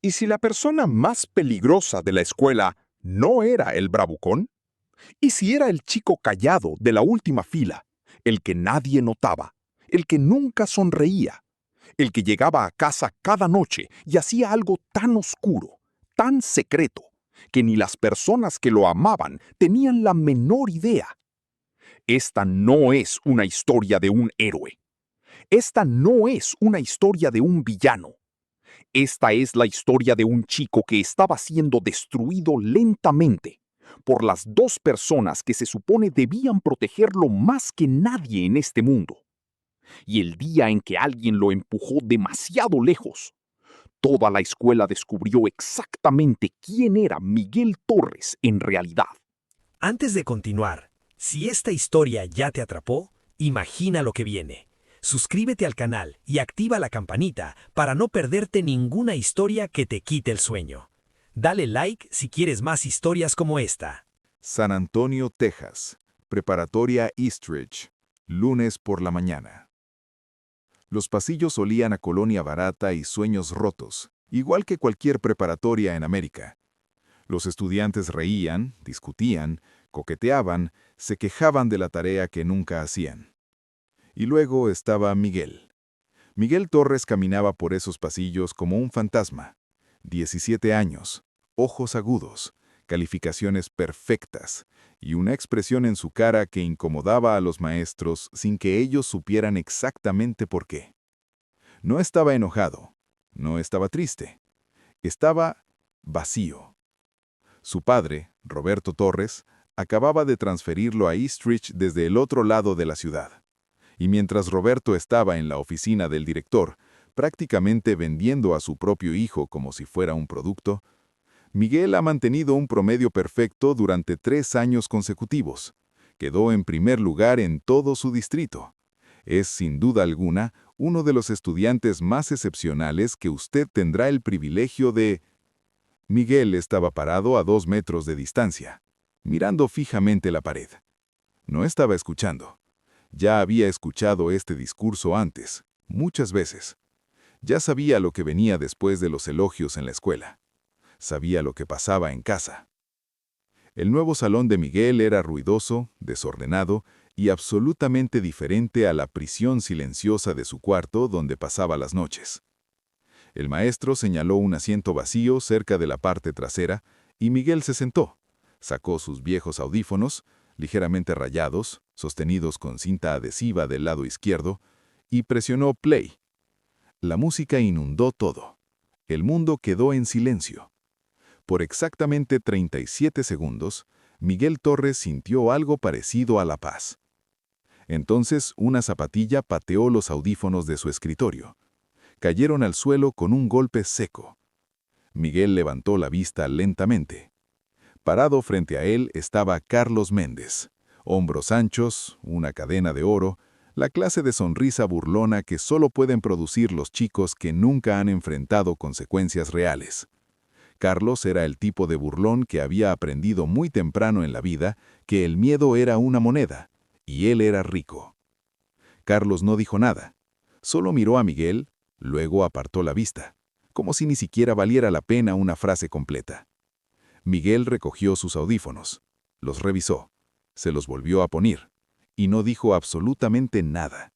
¿Y si la persona más peligrosa de la escuela no era el bravucón? ¿Y si era el chico callado de la última fila, el que nadie notaba, el que nunca sonreía, el que llegaba a casa cada noche y hacía algo tan oscuro, tan secreto, que ni las personas que lo amaban tenían la menor idea? Esta no es una historia de un héroe. Esta no es una historia de un villano. Esta es la historia de un chico que estaba siendo destruido lentamente por las dos personas que se supone debían protegerlo más que nadie en este mundo. Y el día en que alguien lo empujó demasiado lejos, toda la escuela descubrió exactamente quién era Miguel Torres en realidad. Antes de continuar, si esta historia ya te atrapó, imagina lo que viene. Suscríbete al canal y activa la campanita para no perderte ninguna historia que te quite el sueño. Dale like si quieres más historias como esta. San Antonio, Texas. Preparatoria Eastridge. Lunes por la mañana. Los pasillos olían a colonia barata y sueños rotos, igual que cualquier preparatoria en América. Los estudiantes reían, discutían, coqueteaban, se quejaban de la tarea que nunca hacían. Y luego estaba Miguel. Miguel Torres caminaba por esos pasillos como un fantasma. 17 años, ojos agudos, calificaciones perfectas y una expresión en su cara que incomodaba a los maestros sin que ellos supieran exactamente por qué. No estaba enojado, no estaba triste, estaba vacío. Su padre, Roberto Torres, acababa de transferirlo a Eastridge desde el otro lado de la ciudad. Y mientras Roberto estaba en la oficina del director, prácticamente vendiendo a su propio hijo como si fuera un producto, Miguel ha mantenido un promedio perfecto durante 3 años consecutivos. Quedó en primer lugar en todo su distrito. Es, sin duda alguna, uno de los estudiantes más excepcionales que usted tendrá el privilegio de... Miguel estaba parado a 2 metros de distancia, mirando fijamente la pared. No estaba escuchando. Ya había escuchado este discurso antes, muchas veces. Ya sabía lo que venía después de los elogios en la escuela. Sabía lo que pasaba en casa. El nuevo salón de Miguel era ruidoso, desordenado y absolutamente diferente a la prisión silenciosa de su cuarto donde pasaba las noches. El maestro señaló un asiento vacío cerca de la parte trasera y Miguel se sentó. Sacó sus viejos audífonos, ligeramente rayados, sostenidos con cinta adhesiva del lado izquierdo, y presionó play. La música inundó todo. El mundo quedó en silencio. Por exactamente 37 segundos, Miguel Torres sintió algo parecido a la paz. Entonces, una zapatilla pateó los audífonos de su escritorio. Cayeron al suelo con un golpe seco. Miguel levantó la vista lentamente. Parado frente a él estaba Carlos Méndez. Hombros anchos, una cadena de oro, la clase de sonrisa burlona que solo pueden producir los chicos que nunca han enfrentado consecuencias reales. Carlos era el tipo de burlón que había aprendido muy temprano en la vida que el miedo era una moneda, y él era rico. Carlos no dijo nada, solo miró a Miguel, luego apartó la vista, como si ni siquiera valiera la pena una frase completa. Miguel recogió sus audífonos, los revisó, se los volvió a poner, y no dijo absolutamente nada.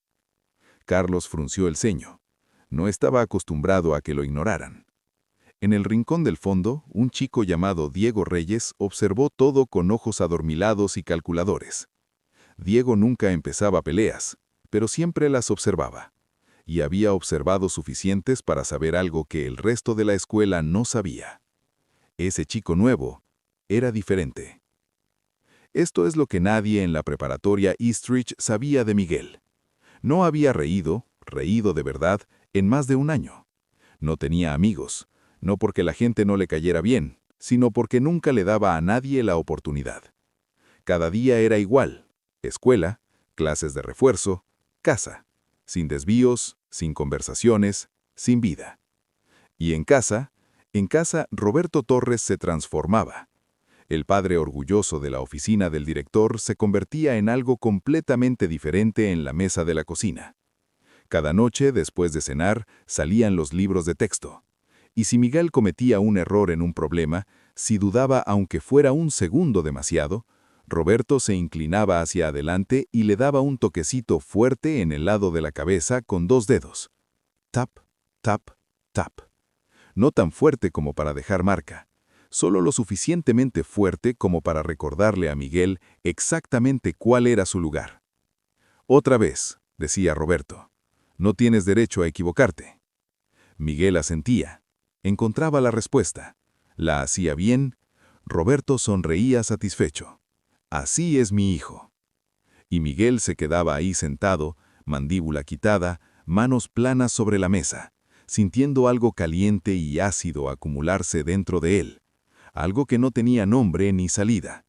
Carlos frunció el ceño. No estaba acostumbrado a que lo ignoraran. En el rincón del fondo, un chico llamado Diego Reyes observó todo con ojos adormilados y calculadores. Diego nunca empezaba peleas, pero siempre las observaba. Y había observado suficientes para saber algo que el resto de la escuela no sabía. Ese chico nuevo era diferente. Esto es lo que nadie en la preparatoria Eastridge sabía de Miguel. No había reído de verdad, en más de un año. No tenía amigos, no porque la gente no le cayera bien, sino porque nunca le daba a nadie la oportunidad. Cada día era igual: escuela, clases de refuerzo, casa, sin desvíos, sin conversaciones, sin vida. Y en casa Roberto Torres se transformaba. El padre orgulloso de la oficina del director se convertía en algo completamente diferente en la mesa de la cocina. Cada noche, después de cenar, salían los libros de texto. Y si Miguel cometía un error en un problema, si dudaba aunque fuera un segundo demasiado, Roberto se inclinaba hacia adelante y le daba un toquecito fuerte en el lado de la cabeza con 2 dedos. Tap, tap, tap. No tan fuerte como para dejar marca, solo lo suficientemente fuerte como para recordarle a Miguel exactamente cuál era su lugar. Otra vez, decía Roberto, no tienes derecho a equivocarte. Miguel asentía, encontraba la respuesta, la hacía bien, Roberto sonreía satisfecho. Así es mi hijo. Y Miguel se quedaba ahí sentado, mandíbula quitada, manos planas sobre la mesa, sintiendo algo caliente y ácido acumularse dentro de él, algo que no tenía nombre ni salida.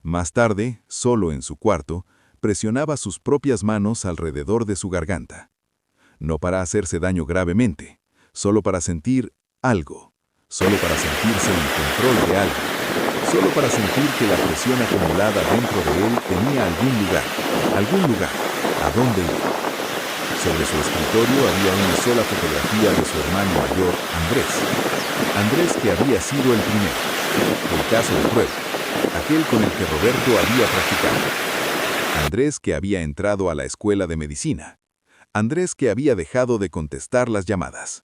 Más tarde, solo en su cuarto, presionaba sus propias manos alrededor de su garganta. No para hacerse daño gravemente, solo para sentir algo, solo para sentirse en control de algo. Solo para sentir que la presión acumulada dentro de él tenía algún lugar, a dónde ir. Sobre su escritorio había una sola fotografía de su hermano mayor, Andrés. Andrés que había sido el primero, el caso de prueba, aquel con el que Roberto había practicado. Andrés que había entrado a la escuela de medicina. Andrés que había dejado de contestar las llamadas.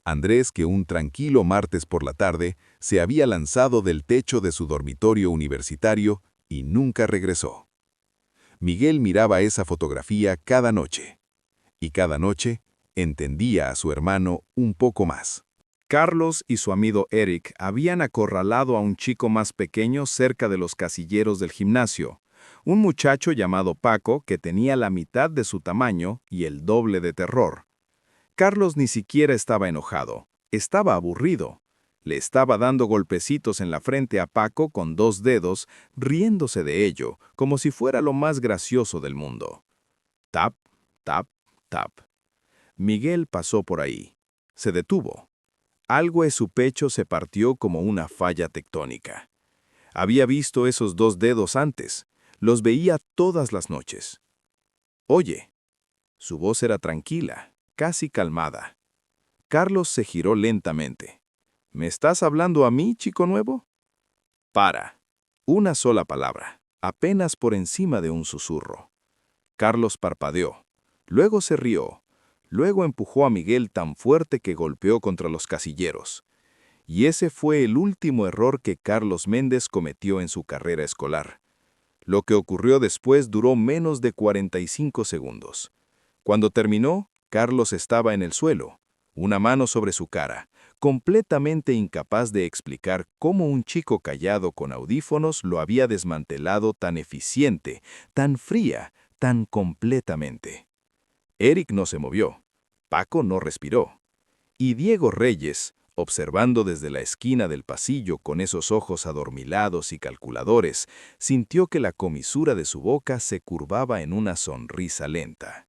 Andrés que un tranquilo martes por la tarde se había lanzado del techo de su dormitorio universitario y nunca regresó. Miguel miraba esa fotografía cada noche. Y cada noche entendía a su hermano un poco más. Carlos y su amigo Eric habían acorralado a un chico más pequeño cerca de los casilleros del gimnasio, un muchacho llamado Paco que tenía la mitad de su tamaño y el doble de terror. Carlos ni siquiera estaba enojado, estaba aburrido. Le estaba dando golpecitos en la frente a Paco con 2 dedos, riéndose de ello, como si fuera lo más gracioso del mundo. Tap, tap, tap. Miguel pasó por ahí. Se detuvo. Algo en su pecho se partió como una falla tectónica. Había visto esos 2 dedos antes. Los veía todas las noches. Oye. Su voz era tranquila. Casi calmada. Carlos se giró lentamente. ¿Me estás hablando a mí, chico nuevo? Para. Una sola palabra, apenas por encima de un susurro. Carlos parpadeó. Luego se rió. Luego empujó a Miguel tan fuerte que golpeó contra los casilleros. Y ese fue el último error que Carlos Méndez cometió en su carrera escolar. Lo que ocurrió después duró menos de 45 segundos. Cuando terminó, Carlos estaba en el suelo, una mano sobre su cara, completamente incapaz de explicar cómo un chico callado con audífonos lo había desmantelado tan eficiente, tan fría, tan completamente. Eric no se movió, Paco no respiró, y Diego Reyes, observando desde la esquina del pasillo con esos ojos adormilados y calculadores, sintió que la comisura de su boca se curvaba en una sonrisa lenta.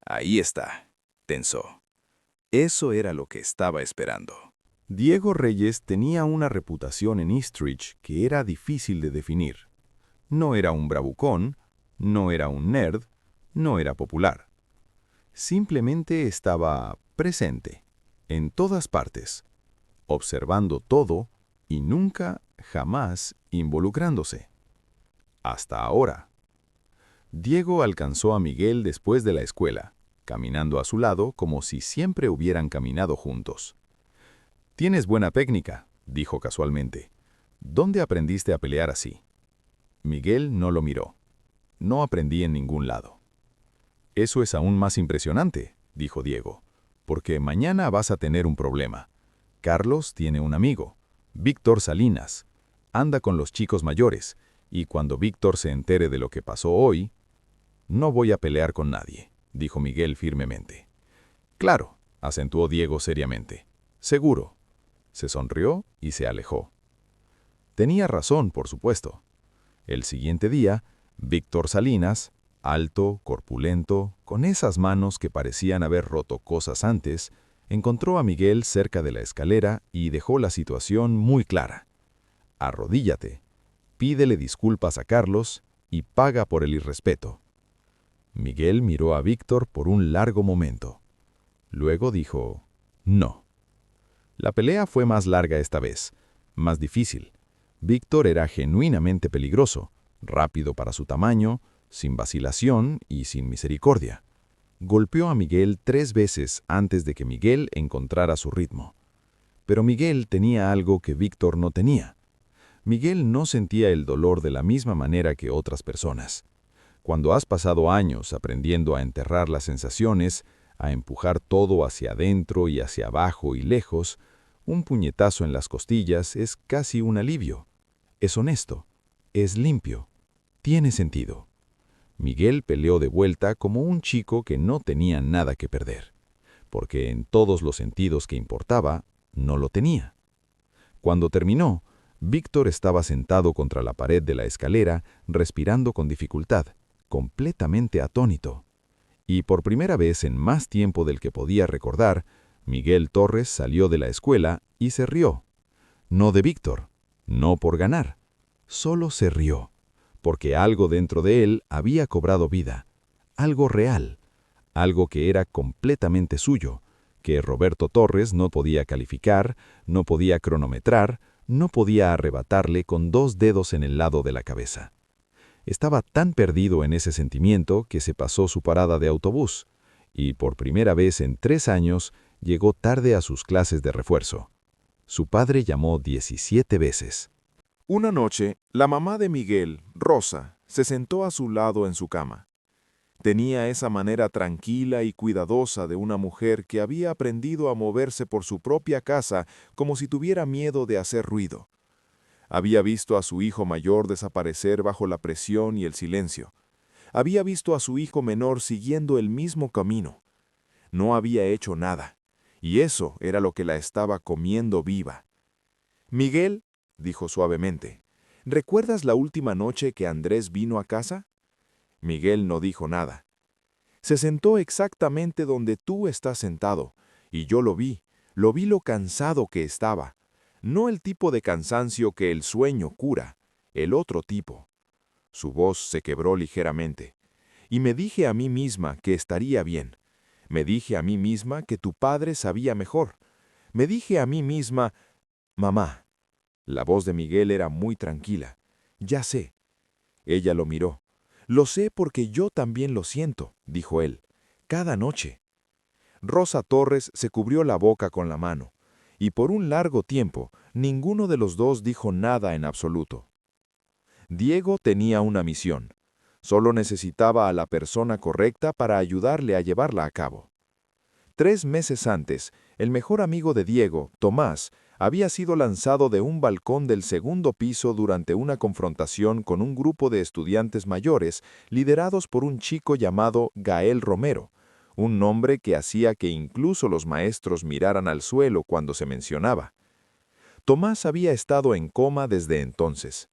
Ahí está, tensó. Eso era lo que estaba esperando. Diego Reyes tenía una reputación en Eastridge que era difícil de definir. No era un bravucón, no era un nerd, no era popular. Simplemente estaba presente, en todas partes, observando todo y nunca, jamás involucrándose. Hasta ahora. Diego alcanzó a Miguel después de la escuela, caminando a su lado como si siempre hubieran caminado juntos. «Tienes buena técnica», dijo casualmente. «¿Dónde aprendiste a pelear así?» Miguel no lo miró. «No aprendí en ningún lado». «Eso es aún más impresionante», dijo Diego, «porque mañana vas a tener un problema. Carlos tiene un amigo, Víctor Salinas. Anda con los chicos mayores, y cuando Víctor se entere de lo que pasó hoy...» «No voy a pelear con nadie», dijo Miguel firmemente. «Claro», acentuó Diego seriamente. «Seguro». Se sonrió y se alejó. Tenía razón, por supuesto. El siguiente día, Víctor Salinas, alto, corpulento, con esas manos que parecían haber roto cosas antes, encontró a Miguel cerca de la escalera y dejó la situación muy clara. «Arrodíllate, pídele disculpas a Carlos y paga por el irrespeto». Miguel miró a Víctor por un largo momento. Luego dijo, «No». La pelea fue más larga esta vez, más difícil. Víctor era genuinamente peligroso, rápido para su tamaño, sin vacilación y sin misericordia. Golpeó a Miguel 3 veces antes de que Miguel encontrara su ritmo. Pero Miguel tenía algo que Víctor no tenía. Miguel no sentía el dolor de la misma manera que otras personas. Cuando has pasado años aprendiendo a enterrar las sensaciones, a empujar todo hacia adentro y hacia abajo y lejos, un puñetazo en las costillas es casi un alivio. Es honesto, es limpio, tiene sentido. Miguel peleó de vuelta como un chico que no tenía nada que perder, porque en todos los sentidos que importaba, no lo tenía. Cuando terminó, Víctor estaba sentado contra la pared de la escalera, respirando con dificultad, completamente atónito. Y por primera vez en más tiempo del que podía recordar, Miguel Torres salió de la escuela y se rió. No de Víctor, no por ganar, solo se rió, porque algo dentro de él había cobrado vida, algo real, algo que era completamente suyo, que Roberto Torres no podía calificar, no podía cronometrar, no podía arrebatarle con 2 dedos en el lado de la cabeza. Estaba tan perdido en ese sentimiento que se pasó su parada de autobús, y por primera vez en 3 años llegó tarde a sus clases de refuerzo. Su padre llamó 17 veces. Una noche, la mamá de Miguel, Rosa, se sentó a su lado en su cama. Tenía esa manera tranquila y cuidadosa de una mujer que había aprendido a moverse por su propia casa como si tuviera miedo de hacer ruido. Había visto a su hijo mayor desaparecer bajo la presión y el silencio. Había visto a su hijo menor siguiendo el mismo camino. No había hecho nada, y eso era lo que la estaba comiendo viva. «Miguel», dijo suavemente, «¿recuerdas la última noche que Andrés vino a casa?» Miguel no dijo nada. «Se sentó exactamente donde tú estás sentado, y yo lo vi lo cansado que estaba. No el tipo de cansancio que el sueño cura, el otro tipo». Su voz se quebró ligeramente. «Y me dije a mí misma que estaría bien. Me dije a mí misma que tu padre sabía mejor. Me dije a mí misma, mamá». La voz de Miguel era muy tranquila. «Ya sé». Ella lo miró. «Lo sé porque yo también lo siento», dijo él, «cada noche». Rosa Torres se cubrió la boca con la mano, y por un largo tiempo ninguno de los dos dijo nada en absoluto. Diego tenía una misión. Solo necesitaba a la persona correcta para ayudarle a llevarla a cabo. 3 meses antes, el mejor amigo de Diego, Tomás, había sido lanzado de un balcón del 2º piso durante una confrontación con un grupo de estudiantes mayores liderados por un chico llamado Gael Romero, un nombre que hacía que incluso los maestros miraran al suelo cuando se mencionaba. Tomás había estado en coma desde entonces.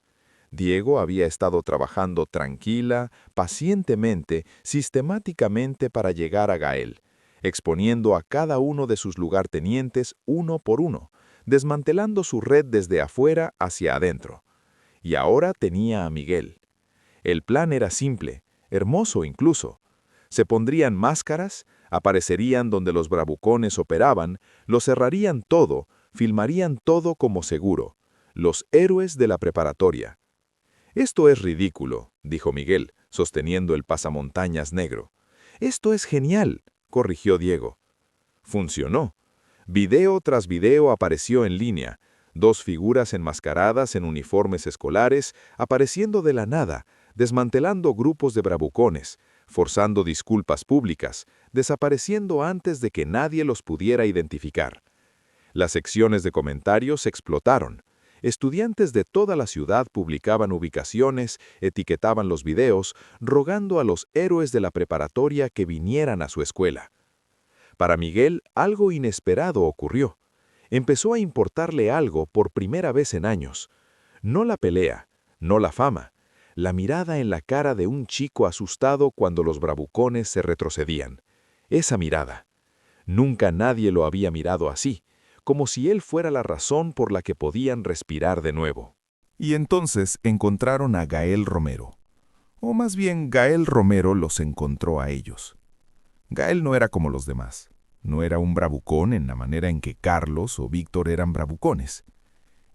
Diego había estado trabajando tranquila, pacientemente, sistemáticamente para llegar a Gael, exponiendo a cada uno de sus lugartenientes uno por uno, desmantelando su red desde afuera hacia adentro. Y ahora tenía a Miguel. El plan era simple, hermoso incluso. Se pondrían máscaras, aparecerían donde los bravucones operaban, lo cerrarían todo, filmarían todo como seguro. Los héroes de la preparatoria. «Esto es ridículo», dijo Miguel, sosteniendo el pasamontañas negro. «Esto es genial», corrigió Diego. Funcionó. Video tras video apareció en línea, 2 figuras enmascaradas en uniformes escolares, apareciendo de la nada, desmantelando grupos de bravucones, forzando disculpas públicas, desapareciendo antes de que nadie los pudiera identificar. Las secciones de comentarios explotaron. Estudiantes de toda la ciudad publicaban ubicaciones, etiquetaban los videos, rogando a los héroes de la preparatoria que vinieran a su escuela. Para Miguel, algo inesperado ocurrió. Empezó a importarle algo por primera vez en años. No la pelea, no la fama, la mirada en la cara de un chico asustado cuando los bravucones se retrocedían. Esa mirada. Nunca nadie lo había mirado así, como si él fuera la razón por la que podían respirar de nuevo. Y entonces encontraron a Gael Romero. O más bien, Gael Romero los encontró a ellos. Gael no era como los demás. No era un bravucón en la manera en que Carlos o Víctor eran bravucones.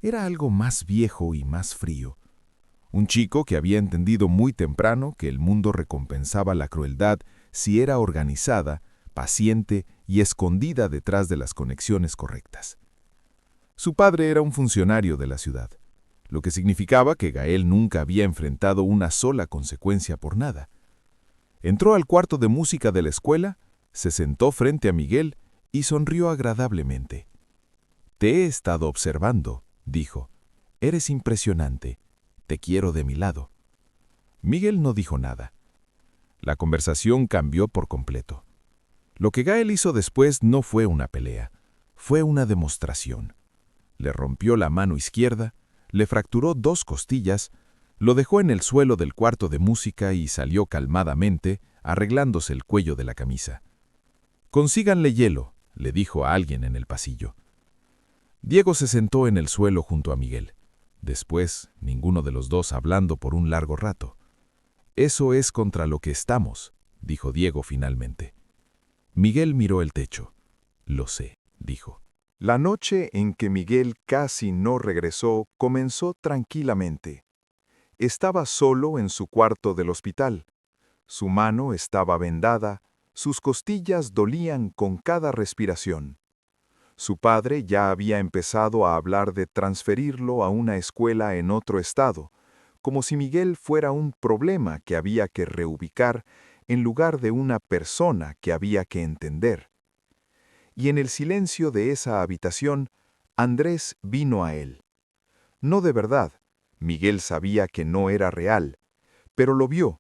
Era algo más viejo y más frío. Un chico que había entendido muy temprano que el mundo recompensaba la crueldad si era organizada, paciente y escondida detrás de las conexiones correctas. Su padre era un funcionario de la ciudad, lo que significaba que Gael nunca había enfrentado una sola consecuencia por nada. Entró al cuarto de música de la escuela, se sentó frente a Miguel y sonrió agradablemente. «Te he estado observando», dijo. «Eres impresionante. Te quiero de mi lado». Miguel no dijo nada. La conversación cambió por completo. Lo que Gael hizo después no fue una pelea, fue una demostración. Le rompió la mano izquierda, le fracturó 2 costillas, lo dejó en el suelo del cuarto de música y salió calmadamente, arreglándose el cuello de la camisa. «Consíganle hielo», le dijo a alguien en el pasillo. Diego se sentó en el suelo junto a Miguel. Después, ninguno de los dos hablando por un largo rato. «Eso es contra lo que estamos», dijo Diego finalmente. Miguel miró el techo. «Lo sé», dijo. La noche en que Miguel casi no regresó comenzó tranquilamente. Estaba solo en su cuarto del hospital. Su mano estaba vendada, sus costillas dolían con cada respiración. Su padre ya había empezado a hablar de transferirlo a una escuela en otro estado, como si Miguel fuera un problema que había que reubicar en lugar de una persona que había que entender. Y en el silencio de esa habitación, Andrés vino a él. No de verdad, Miguel sabía que no era real, pero lo vio,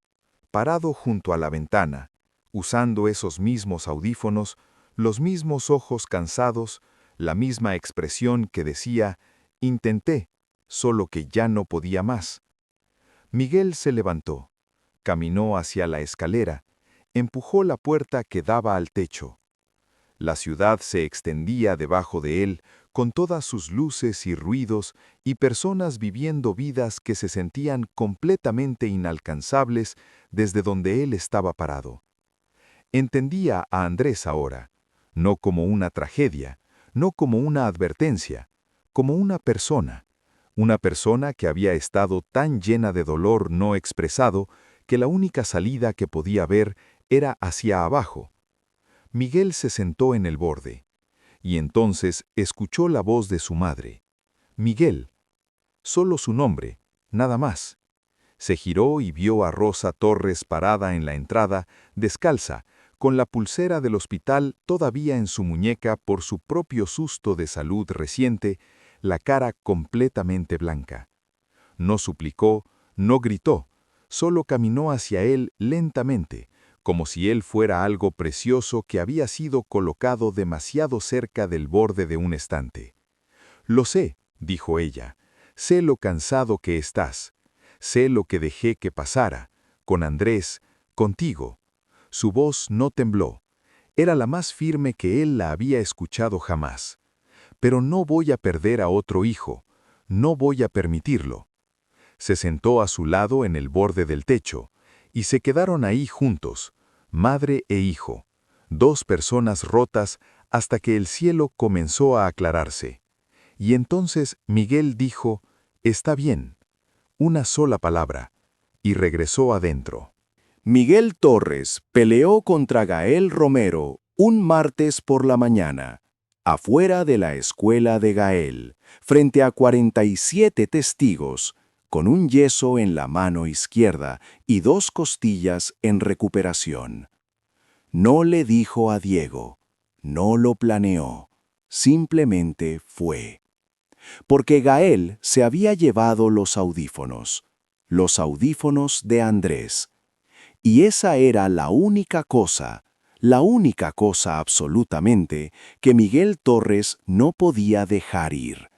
parado junto a la ventana, usando esos mismos audífonos, los mismos ojos cansados, la misma expresión que decía, «Intenté, solo que ya no podía más». Miguel se levantó, caminó hacia la escalera, empujó la puerta que daba al techo. La ciudad se extendía debajo de él, con todas sus luces y ruidos, y personas viviendo vidas que se sentían completamente inalcanzables desde donde él estaba parado. Entendía a Andrés ahora, no como una tragedia, no como una advertencia, como una persona que había estado tan llena de dolor no expresado que la única salida que podía ver era hacia abajo. Miguel se sentó en el borde, y entonces escuchó la voz de su madre. Miguel. Solo su nombre, nada más. Se giró y vio a Rosa Torres parada en la entrada, descalza, con la pulsera del hospital todavía en su muñeca por su propio susto de salud reciente, la cara completamente blanca. No suplicó, no gritó, solo caminó hacia él lentamente, como si él fuera algo precioso que había sido colocado demasiado cerca del borde de un estante. «Lo sé», dijo ella, «sé lo cansado que estás. Sé lo que dejé que pasara, con Andrés, contigo». Su voz no tembló. Era la más firme que él la había escuchado jamás. «Pero no voy a perder a otro hijo. No voy a permitirlo». Se sentó a su lado en el borde del techo, y se quedaron ahí juntos, madre e hijo, 2 personas rotas hasta que el cielo comenzó a aclararse. Y entonces Miguel dijo, «Está bien», una sola palabra, y regresó adentro. Miguel Torres peleó contra Gael Romero un martes por la mañana, afuera de la escuela de Gael, frente a 47 testigos, con un yeso en la mano izquierda y 2 costillas en recuperación. No le dijo a Diego, no lo planeó, simplemente fue. Porque Gael se había llevado los audífonos de Andrés. Y esa era la única cosa absolutamente que Miguel Torres no podía dejar ir.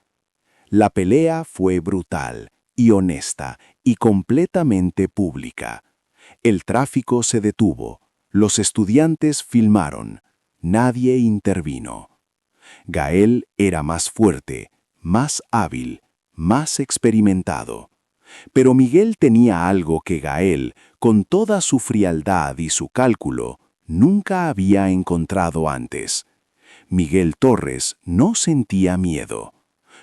La pelea fue brutal y honesta y completamente pública. El tráfico se detuvo, los estudiantes filmaron, nadie intervino. Gael era más fuerte, más hábil, más experimentado. Pero Miguel tenía algo que Gael, con toda su frialdad y su cálculo, nunca había encontrado antes. Miguel Torres no sentía miedo,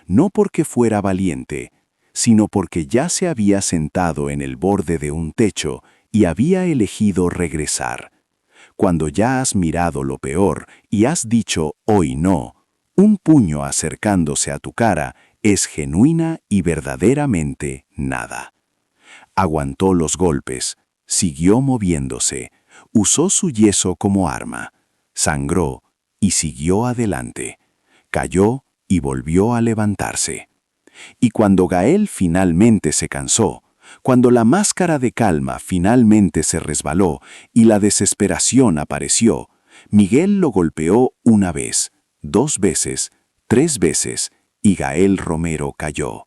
no porque fuera valiente, sino porque ya se había sentado en el borde de un techo y había elegido regresar. Cuando ya has mirado lo peor y has dicho hoy no, un puño acercándose a tu cara es genuina y verdaderamente nada. Aguantó los golpes, siguió moviéndose, usó su yeso como arma, sangró y siguió adelante. Cayó y volvió a levantarse. Y cuando Gael finalmente se cansó, cuando la máscara de calma finalmente se resbaló y la desesperación apareció, Miguel lo golpeó una vez, 2 veces, 3 veces, y Gael Romero cayó.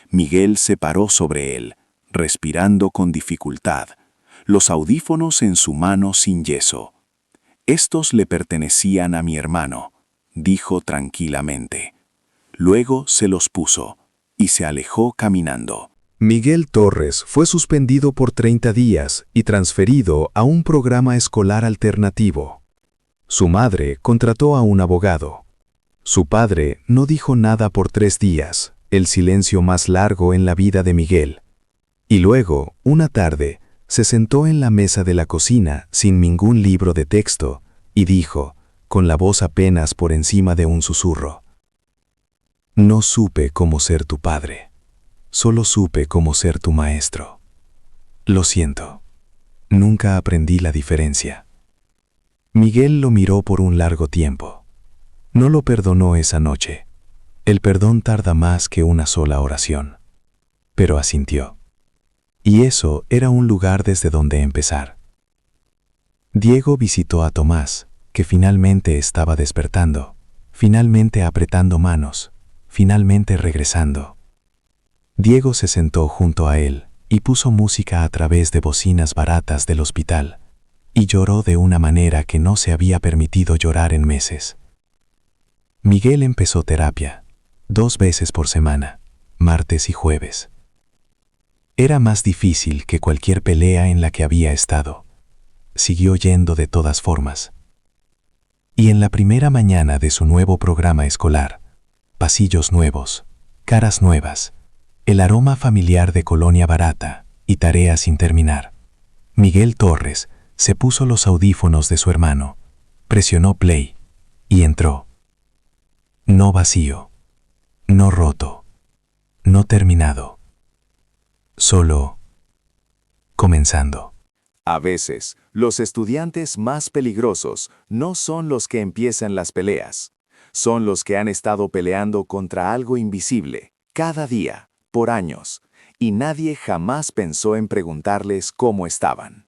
Miguel se paró sobre él, respirando con dificultad, los audífonos en su mano sin yeso. «Estos le pertenecían a mi hermano», dijo tranquilamente. Luego se los puso y se alejó caminando. Miguel Torres fue suspendido por 30 días y transferido a un programa escolar alternativo. Su madre contrató a un abogado. Su padre no dijo nada por 3 días, el silencio más largo en la vida de Miguel. Y luego, una tarde, se sentó en la mesa de la cocina sin ningún libro de texto y dijo, con la voz apenas por encima de un susurro: «No supe cómo ser tu padre, solo supe cómo ser tu maestro. Lo siento, nunca aprendí la diferencia». Miguel lo miró por un largo tiempo. No lo perdonó esa noche. El perdón tarda más que una sola oración. Pero asintió. Y eso era un lugar desde donde empezar. Diego visitó a Tomás, que finalmente estaba despertando, finalmente apretando manos, finalmente regresando. Diego se sentó junto a él y puso música a través de bocinas baratas del hospital, y lloró de una manera que no se había permitido llorar en meses. Miguel empezó terapia, 2 veces por semana, martes y jueves. Era más difícil que cualquier pelea en la que había estado. Siguió yendo de todas formas. Y en la primera mañana de su nuevo programa escolar, pasillos nuevos, caras nuevas, el aroma familiar de colonia barata y tareas sin terminar, Miguel Torres se puso los audífonos de su hermano, presionó play y entró. No vacío, no roto, no terminado, solo comenzando. A veces, los estudiantes más peligrosos no son los que empiezan las peleas. Son los que han estado peleando contra algo invisible, cada día, por años, y nadie jamás pensó en preguntarles cómo estaban.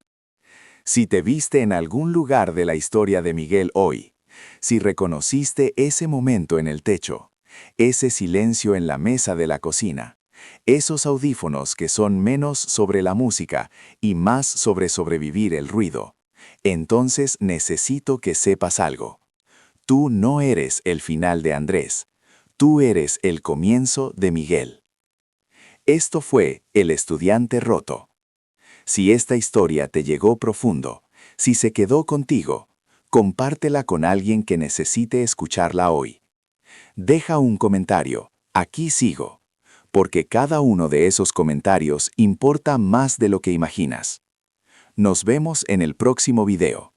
Si te viste en algún lugar de la historia de Miguel hoy, si reconociste ese momento en el techo, ese silencio en la mesa de la cocina, esos audífonos que son menos sobre la música y más sobre sobrevivir el ruido, entonces necesito que sepas algo. Tú no eres el final de Andrés, tú eres el comienzo de Miguel. Esto fue El Estudiante Roto. Si esta historia te llegó profundo, si se quedó contigo, compártela con alguien que necesite escucharla hoy. Deja un comentario, aquí sigo, porque cada uno de esos comentarios importa más de lo que imaginas. Nos vemos en el próximo video.